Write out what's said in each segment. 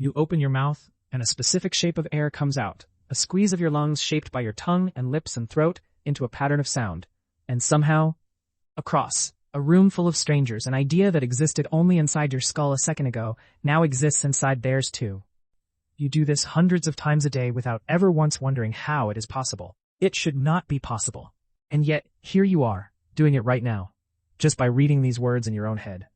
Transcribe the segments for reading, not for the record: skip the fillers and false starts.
You open your mouth, and a specific shape of air comes out, a squeeze of your lungs shaped by your tongue and lips and throat into a pattern of sound. And somehow, across a room full of strangers, an idea that existed only inside your skull a second ago now exists inside theirs too. You do this hundreds of times a day without ever once wondering how it is possible. It should not be possible. And yet, here you are, doing it right now, just by reading these words in your own head.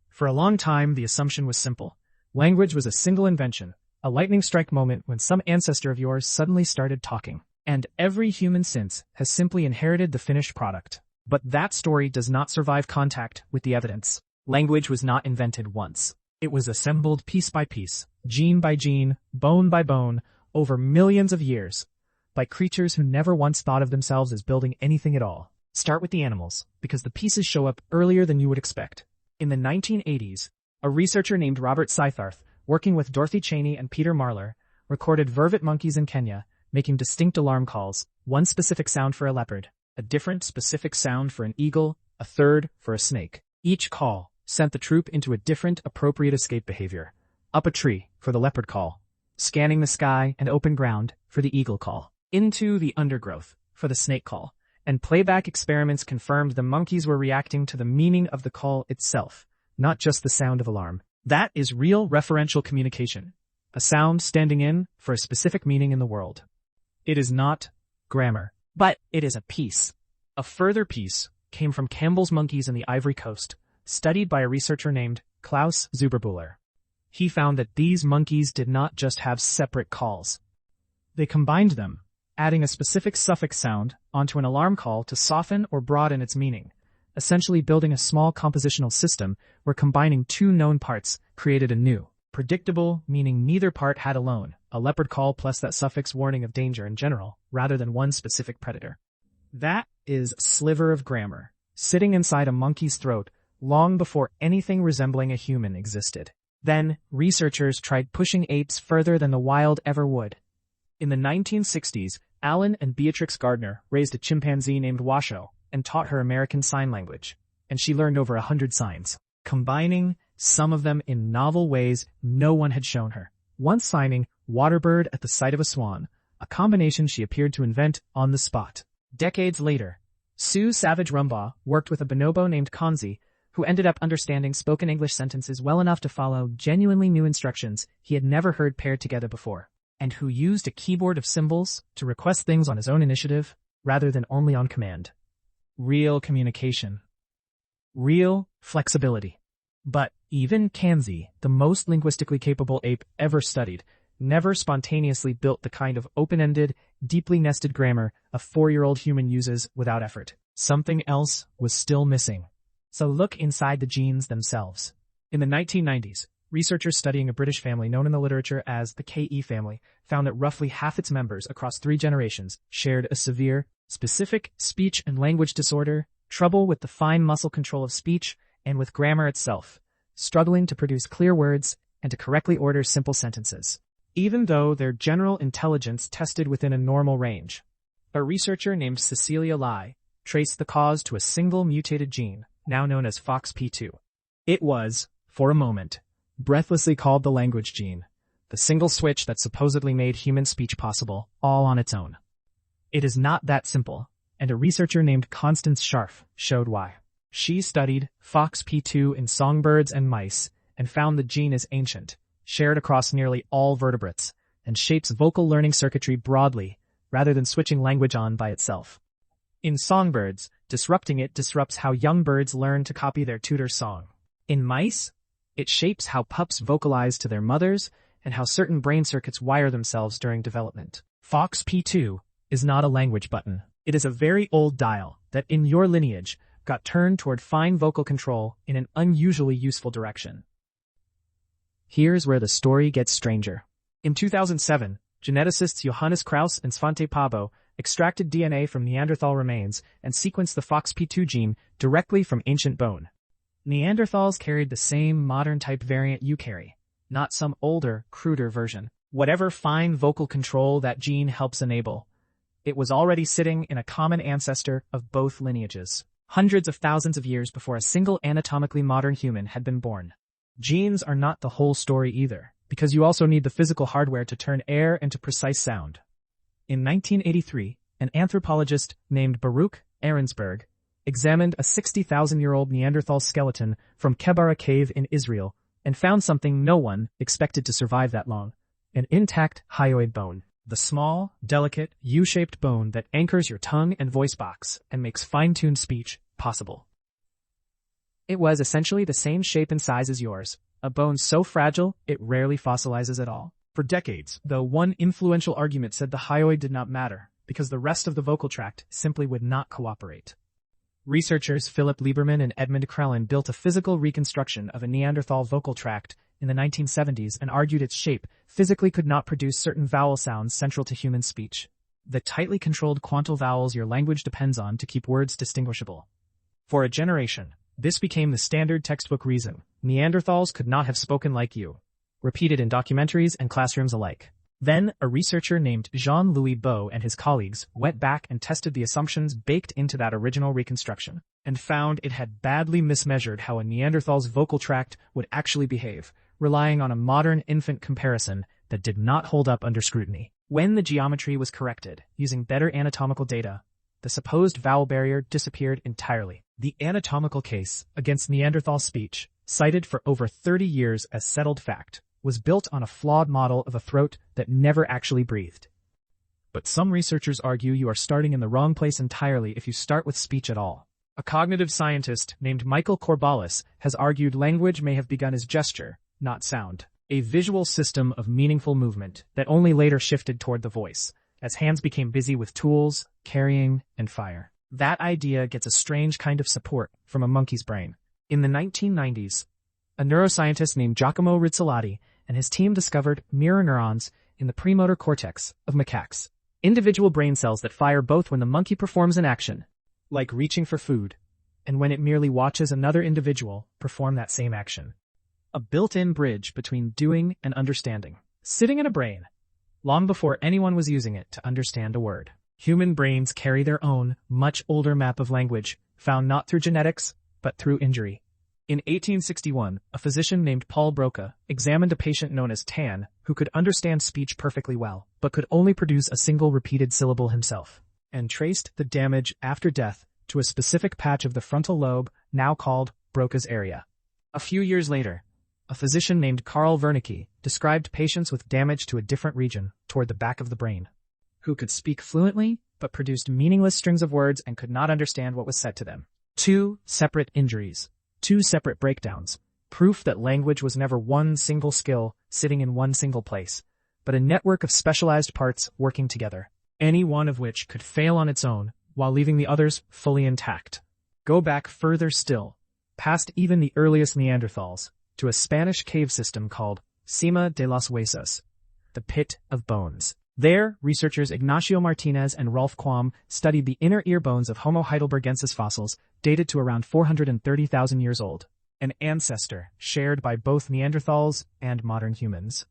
For a long time, the assumption was simple. Language was a single invention, a lightning strike moment when some ancestor of yours suddenly started talking. And every human since has simply inherited the finished product. But that story does not survive contact with the evidence. Language was not invented once. It was assembled piece by piece, gene by gene, bone by bone, over millions of years, by creatures who never once thought of themselves as building anything at all. Start with the animals, because the pieces show up earlier than you would expect. In the 1980s, a researcher named Robert Seitharth, working with Dorothy Cheney and Peter Marler, recorded Vervet monkeys in Kenya, making distinct alarm calls, one specific sound for a leopard, a different specific sound for an eagle, a third for a snake. Each call sent the troop into a different appropriate escape behavior. Up a tree for the leopard call, scanning the sky and open ground for the eagle call, into the undergrowth for the snake call, and playback experiments confirmed the monkeys were reacting to the meaning of the call itself, not just the sound of alarm. That is real referential communication, a sound standing in for a specific meaning in the world. It is not grammar, but it is a piece. A further piece came from Campbell's monkeys in the Ivory Coast, studied by a researcher named Klaus Zuberbuehler. He found that these monkeys did not just have separate calls. They combined them, adding a specific suffix sound onto an alarm call to soften or broaden its meaning, essentially building a small compositional system where combining two known parts created a new, predictable, meaning neither part had alone, a leopard call plus that suffix warning of danger in general, rather than one specific predator. That is a sliver of grammar, sitting inside a monkey's throat long before anything resembling a human existed. Then, researchers tried pushing apes further than the wild ever would. In the 1960s, Alan and Beatrix Gardner raised a chimpanzee named Washoe and taught her American Sign Language, and she learned over 100 signs, combining some of them in novel ways no one had shown her. Once signing waterbird at the sight of a swan, a combination she appeared to invent on the spot. Decades later, Sue Savage Rumbaugh worked with a bonobo named Kanzi, who ended up understanding spoken English sentences well enough to follow genuinely new instructions he had never heard paired together before, and who used a keyboard of symbols to request things on his own initiative rather than only on command. Real communication. Real flexibility. But even Kanzi, the most linguistically capable ape ever studied, never spontaneously built the kind of open-ended, deeply nested grammar a 4-year-old human uses without effort. Something else was still missing. So look inside the genes themselves. In the 1990s, researchers studying a British family known in the literature as the KE family found that roughly half its members across 3 generations shared a severe, specific speech and language disorder, trouble with the fine muscle control of speech, and with grammar itself, struggling to produce clear words and to correctly order simple sentences, even though their general intelligence tested within a normal range. A researcher named Cecilia Lai traced the cause to a single mutated gene, now known as FOXP2. It was, for a moment, breathlessly called the language gene, the single switch that supposedly made human speech possible, all on its own. It is not that simple, and a researcher named Constance Scharf showed why. She studied FOXP2 in songbirds and mice and found the gene is ancient, shared across nearly all vertebrates, and shapes vocal learning circuitry broadly rather than switching language on by itself. In songbirds, disrupting it disrupts how young birds learn to copy their tutor's song. In mice, it shapes how pups vocalize to their mothers and how certain brain circuits wire themselves during development. FOXP2 is not a language button. It is a very old dial that, in your lineage, got turned toward fine vocal control in an unusually useful direction. Here's where the story gets stranger. In 2007, geneticists Johannes Krauss and Svante Pabo extracted DNA from Neanderthal remains and sequenced the FOXP2 gene directly from ancient bone. Neanderthals carried the same modern-type variant you carry, not some older, cruder version. Whatever fine vocal control that gene helps enable, it was already sitting in a common ancestor of both lineages, hundreds of thousands of years before a single anatomically modern human had been born. Genes are not the whole story either. because you also need the physical hardware to turn air into precise sound. In 1983, an anthropologist named Baruch Ahrensberg examined a 60,000-year-old Neanderthal skeleton from Kebara cave in Israel and found something no one expected to survive that long: an intact hyoid bone. The small, delicate, U-shaped bone that anchors your tongue and voice box and makes fine-tuned speech possible. It was essentially the same shape and size as yours, a bone so fragile it rarely fossilizes at all. For decades, though, one influential argument said the hyoid did not matter because the rest of the vocal tract simply would not cooperate. Researchers Philip Lieberman and Edmund Krellin built a physical reconstruction of a Neanderthal vocal tract in the 1970s and argued its shape physically could not produce certain vowel sounds central to human speech, the tightly controlled quantal vowels your language depends on to keep words distinguishable. For a generation, this became the standard textbook reason Neanderthals could not have spoken like you, repeated in documentaries and classrooms alike. Then, a researcher named Jean-Louis Beau and his colleagues went back and tested the assumptions baked into that original reconstruction, and found it had badly mismeasured how a Neanderthal's vocal tract would actually behave, relying on a modern infant comparison that did not hold up under scrutiny. When the geometry was corrected, using better anatomical data, the supposed vowel barrier disappeared entirely. The anatomical case against Neanderthal speech, cited for over 30 years as settled fact, was built on a flawed model of a throat that never actually breathed. But some researchers argue you are starting in the wrong place entirely if you start with speech at all. A cognitive scientist named Michael Corballis has argued language may have begun as gesture, not sound, a visual system of meaningful movement that only later shifted toward the voice, as hands became busy with tools, carrying, and fire. That idea gets a strange kind of support from a monkey's brain. In the 1990s, a neuroscientist named Giacomo Rizzolatti and his team discovered mirror neurons in the premotor cortex of macaques, individual brain cells that fire both when the monkey performs an action, like reaching for food, and when it merely watches another individual perform that same action. A built-in bridge between doing and understanding, sitting in a brain, long before anyone was using it to understand a word. Human brains carry their own, much older map of language, found not through genetics, but through injury. In 1861, a physician named Paul Broca examined a patient known as Tan, who could understand speech perfectly well, but could only produce a single repeated syllable himself, and traced the damage after death to a specific patch of the frontal lobe now called Broca's area. A few years later, a physician named Carl Wernicke described patients with damage to a different region toward the back of the brain, who could speak fluently but produced meaningless strings of words and could not understand what was said to them. Two separate injuries. Two separate breakdowns, proof that language was never one single skill sitting in one single place, but a network of specialized parts working together, any one of which could fail on its own while leaving the others fully intact. Go back further still, past even the earliest Neanderthals, to a Spanish cave system called Cima de los Huesos, the Pit of Bones. There, researchers Ignacio Martinez and Rolf Quam studied the inner ear bones of Homo heidelbergensis fossils dated to around 430,000 years old, an ancestor shared by both Neanderthals and modern humans.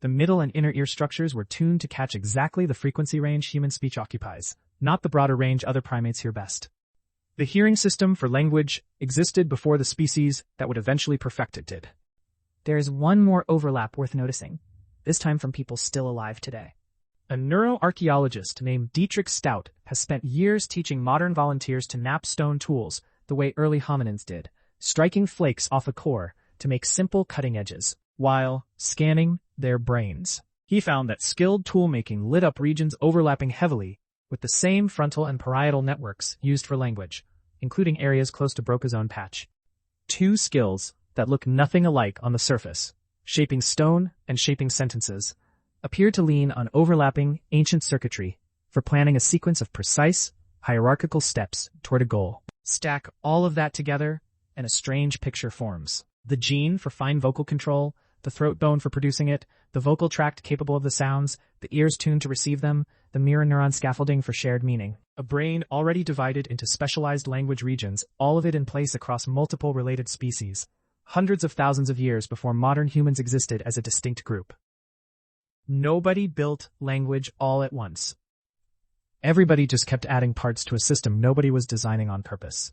The middle and inner ear structures were tuned to catch exactly the frequency range human speech occupies, not the broader range other primates hear best. The hearing system for language existed before the species that would eventually perfect it did. There is one more overlap worth noticing, this time from people still alive today. A neuroarchaeologist named Dietrich Stout has spent years teaching modern volunteers to nap stone tools the way early hominins did, striking flakes off a core to make simple cutting edges, while scanning their brains. He found that skilled tool-making lit up regions overlapping heavily with the same frontal and parietal networks used for language, including areas close to Broca's own patch. Two skills that look nothing alike on the surface, shaping stone and shaping sentences, appear to lean on overlapping ancient circuitry for planning a sequence of precise, hierarchical steps toward a goal. Stack all of that together, and a strange picture forms. The gene for fine vocal control, the throat bone for producing it, the vocal tract capable of the sounds, the ears tuned to receive them, the mirror neuron scaffolding for shared meaning. A brain already divided into specialized language regions, all of it in place across multiple related species, hundreds of thousands of years before modern humans existed as a distinct group. Nobody built language all at once. Everybody just kept adding parts to a system nobody was designing on purpose.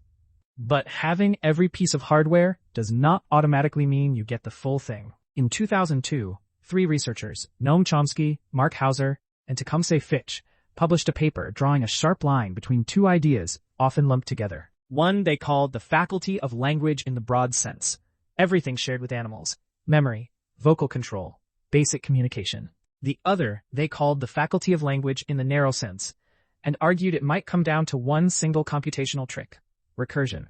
But having every piece of hardware does not automatically mean you get the full thing. In 2002, 3 researchers, Noam Chomsky, Mark Hauser, and Tecumseh Fitch, published a paper drawing a sharp line between 2 ideas often lumped together. One they called the faculty of language in the broad sense, everything shared with animals, memory, vocal control, basic communication. The other they called the faculty of language in the narrow sense, and argued it might come down to one single computational trick: recursion.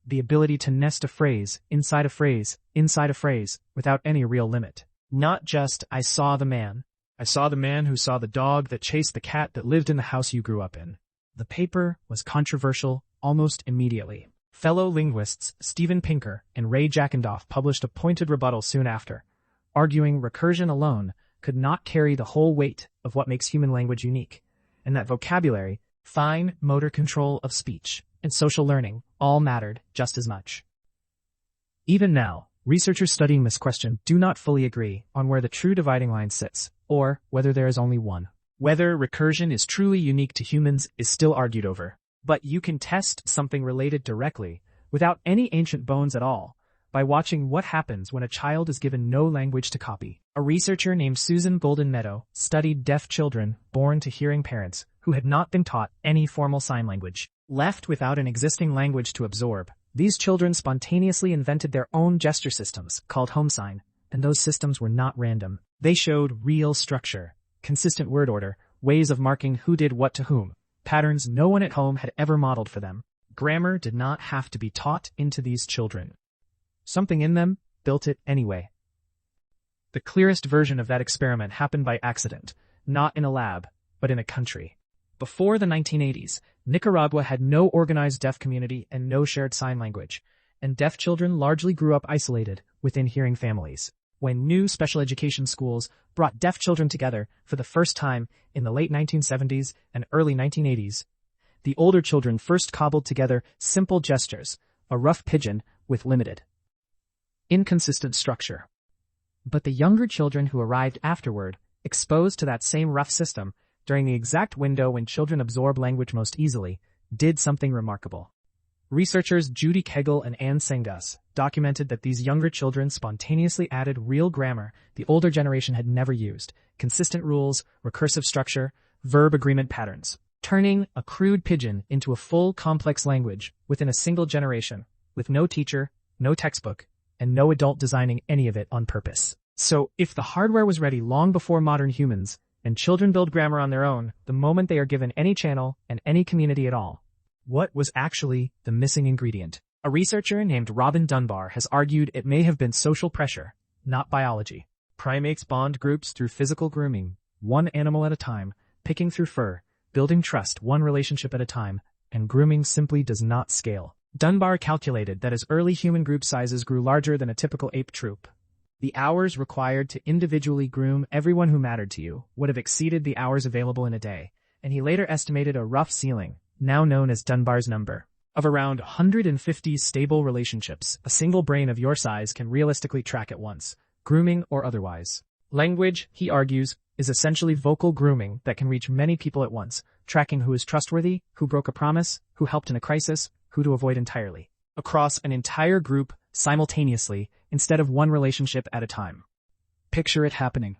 The ability to nest a phrase inside a phrase inside a phrase without any real limit. Not just, I saw the man who saw the dog that chased the cat that lived in the house you grew up in. The paper was controversial almost immediately. Fellow linguists Steven Pinker and Ray Jackendoff published a pointed rebuttal soon after, arguing recursion alone could not carry the whole weight of what makes human language unique, and that vocabulary, fine motor control of speech, and social learning all mattered just as much. Even now, researchers studying this question do not fully agree on where the true dividing line sits, or whether there is only one. Whether recursion is truly unique to humans is still argued over. But you can test something related directly, without any ancient bones at all, by watching what happens when a child is given no language to copy. A researcher named Susan Golden Meadow studied deaf children born to hearing parents who had not been taught any formal sign language. Left without an existing language to absorb, these children spontaneously invented their own gesture systems, called home sign, and those systems were not random. They showed real structure, consistent word order, ways of marking who did what to whom, patterns no one at home had ever modeled for them. Grammar did not have to be taught into these children. Something in them built it anyway. The clearest version of that experiment happened by accident, not in a lab, but in a country. Before the 1980s, Nicaragua had no organized deaf community and no shared sign language, and deaf children largely grew up isolated within hearing families. When new special education schools brought deaf children together for the first time in the late 1970s and early 1980s, the older children first cobbled together simple gestures, a rough pidgin with limited, inconsistent structure. But the younger children who arrived afterward, exposed to that same rough system during the exact window when children absorb language most easily, did something remarkable. Researchers Judy Kegel and Anne Sengas documented that these younger children spontaneously added real grammar the older generation had never used, consistent rules, recursive structure, verb agreement patterns, turning a crude pidgin into a full complex language within a single generation, with no teacher, no textbook, and no adult designing any of it on purpose. So, if the hardware was ready long before modern humans, and children build grammar on their own the moment they are given any channel and any community at all, what was actually the missing ingredient? A researcher named Robin Dunbar has argued it may have been social pressure, not biology. Primates bond groups through physical grooming, one animal at a time, picking through fur, building trust one relationship at a time, and grooming simply does not scale. Dunbar calculated that as early human group sizes grew larger than a typical ape troop, the hours required to individually groom everyone who mattered to you would have exceeded the hours available in a day, and he later estimated a rough ceiling, now known as Dunbar's number, of around 150 stable relationships a single brain of your size can realistically track at once, grooming or otherwise. Language, he argues, is essentially vocal grooming that can reach many people at once, tracking who is trustworthy, who broke a promise, who helped in a crisis, who to avoid entirely, across an entire group simultaneously instead of one relationship at a time. Picture it happening.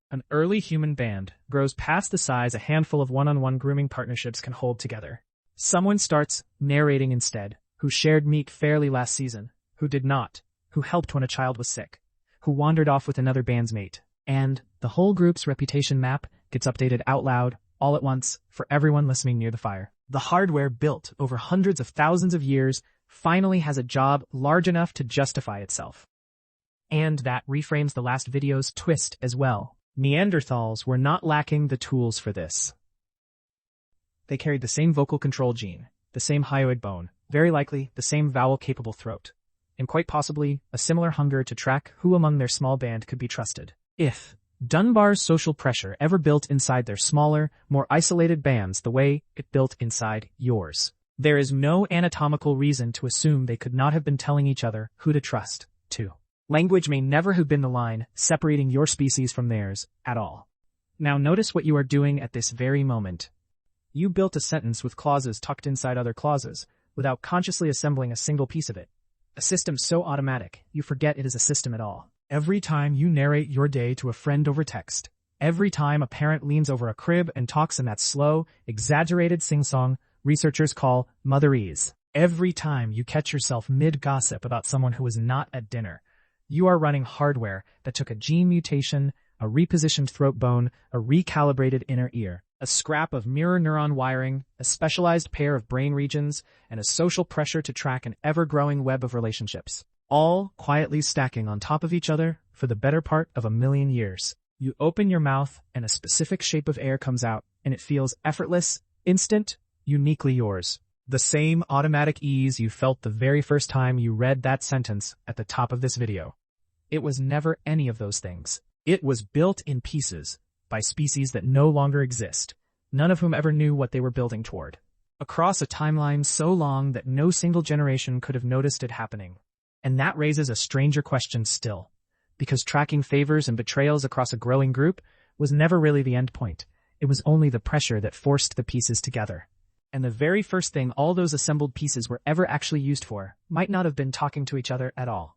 An early human band grows past the size a handful of one-on-one grooming partnerships can hold together. Someone starts narrating instead, who shared meat fairly last season, who did not, who helped when a child was sick, who wandered off with another band's mate, and the whole group's reputation map gets updated out loud, all at once, for everyone listening near the fire. The hardware built over hundreds of thousands of years finally has a job large enough to justify itself. And that reframes the last video's twist as well. Neanderthals were not lacking the tools for this. They carried the same vocal control gene, the same hyoid bone, very likely the same vowel-capable throat, and quite possibly a similar hunger to track who among their small band could be trusted. If Dunbar's social pressure ever built inside their smaller, more isolated bands the way it built inside yours, there is no anatomical reason to assume they could not have been telling each other who to trust, too. Language may never have been the line separating your species from theirs at all. Now notice what you are doing at this very moment. You built a sentence with clauses tucked inside other clauses, without consciously assembling a single piece of it. A system so automatic, you forget it is a system at all. Every time you narrate your day to a friend over text. Every time a parent leans over a crib and talks in that slow, exaggerated sing-song researchers call motherese. Every time you catch yourself mid-gossip about someone who is not at dinner. You are running hardware that took a gene mutation, a repositioned throat bone, a recalibrated inner ear, a scrap of mirror neuron wiring, a specialized pair of brain regions, and a social pressure to track an ever-growing web of relationships, all quietly stacking on top of each other for the better part of 1,000,000 years. You open your mouth and a specific shape of air comes out, and it feels effortless, instant, uniquely yours. The same automatic ease you felt the very first time you read that sentence at the top of this video. It was never any of those things. It was built in pieces by species that no longer exist, none of whom ever knew what they were building toward. Across a timeline so long that no single generation could have noticed it happening. And that raises a stranger question still, because tracking favors and betrayals across a growing group was never really the end point. It was only the pressure that forced the pieces together. And the very first thing all those assembled pieces were ever actually used for might not have been talking to each other at all.